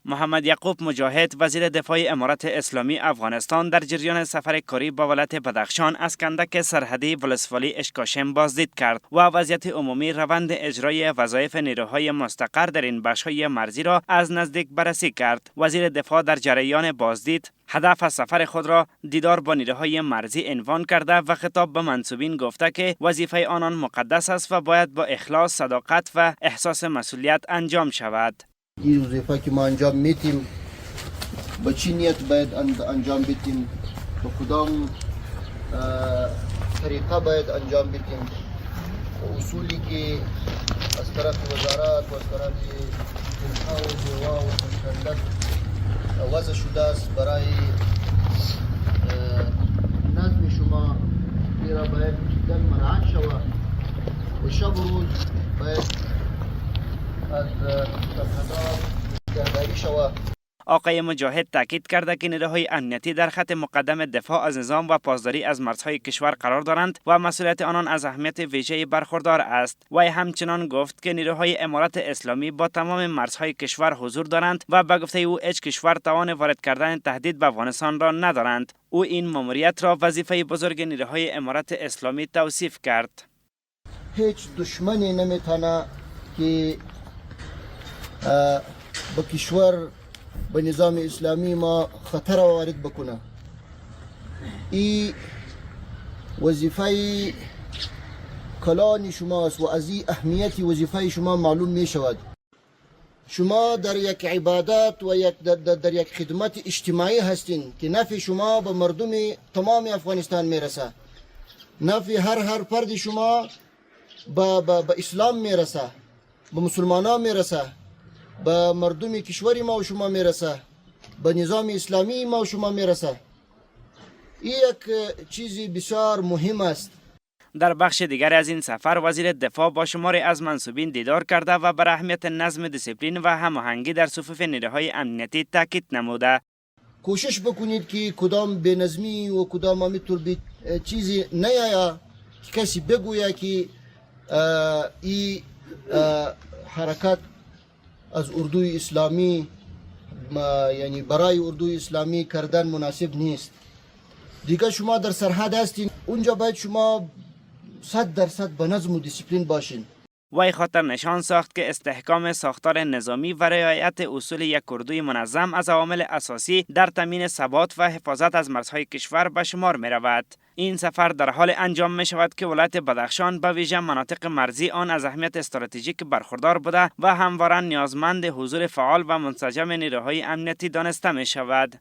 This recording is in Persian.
محمد یعقوب مجاهد وزیر دفاع امارت اسلامی افغانستان در جریان سفر کاری به ولایت بدخشان از کندک سرحدی ولسوالی اشکاشم بازدید کرد و وضعیت عمومی روند اجرای وظایف نیروهای مستقر در این بخش‌های مرزی را از نزدیک بررسی کرد. وزیر دفاع در جریان بازدید هدف از سفر خود را دیدار با نیروهای مرزی عنوان کرده و خطاب به منصوبین گفته که وظیفه آنان مقدس است و باید با اخلاص، صداقت و احساس مسئولیت انجام شود. این وظیفه که ما انجام میتیم با چی نیت باید انجام بدیم، با کدام طریقه باید انجام بدیم، اصولی که از طرف وزارت و از طرف جنها و دیوا و سلطنت وضع شده است برای نظم شما را باید جدا مراعات شود و شب و روز باید از سرحدات نگهداری شود. آقای مجاهد تاکید کرده که نیروهای امنیتی در خط مقدم دفاع از نظام و پاسداری از مرزهای کشور قرار دارند و مسئولیت آنان از اهمیت ویژه‌ای برخوردار است. و همچنان گفت که نیروهای امارت اسلامی با تمام مرزهای کشور حضور دارند و به گفته او هیچ کشور توان وارد کردن تهدید به افغانستان را ندارند. او این ماموریت را وظیفه بزرگ نیروهای امارت اسلامی توصیف کرد. هیچ دشمنی نمیتونه که به کشور به نظام اسلامی ما خطر وارد بکنه. این وظیفه کلان شماست و از این اهمیت وظیفه شما معلوم می شود. شما در یک عبادت و در یک خدمت اجتماعی هستین که نفع شما به مردم تمام افغانستان میرسه. نفع هر فرد شما به اسلام میرسه، به مسلمانان میرسه، به مردم کشور ما و شما میرسه، به نظام اسلامی ما و شما میرسه. این یک چیزی بسیار مهم است. در بخش دیگر از این سفر وزیر دفاع با شماری از منصوبین دیدار کرده و بر اهمیت نظم، دیسیپلین و هماهنگی در صفوف نیروهای امنیتی تاکید نموده. کوشش بکنید که کدام بینظمی و کدام همینطور چیزی نیاید که کسی بگوید که این حرکت از اردوی اسلامی یعنی برای اردوی اسلامی کردن مناسب نیست. دیگه شما در سرحد هستین، اونجا باید شما 100% به نظم و دیسیپلین باشین. وی خاطر نشان ساخت که استحکام ساختار نظامی و رعایت اصول یک اردوی منظم از عوامل اساسی در تامین ثبات و حفاظت از مرزهای کشور به شمار می رود. این سفر در حال انجام می شود که ولایت بدخشان به ویژه مناطق مرزی آن از اهمیت استراتژیک برخوردار بوده و همواره نیازمند حضور فعال و منسجم نیروهای امنیتی دانسته می شود.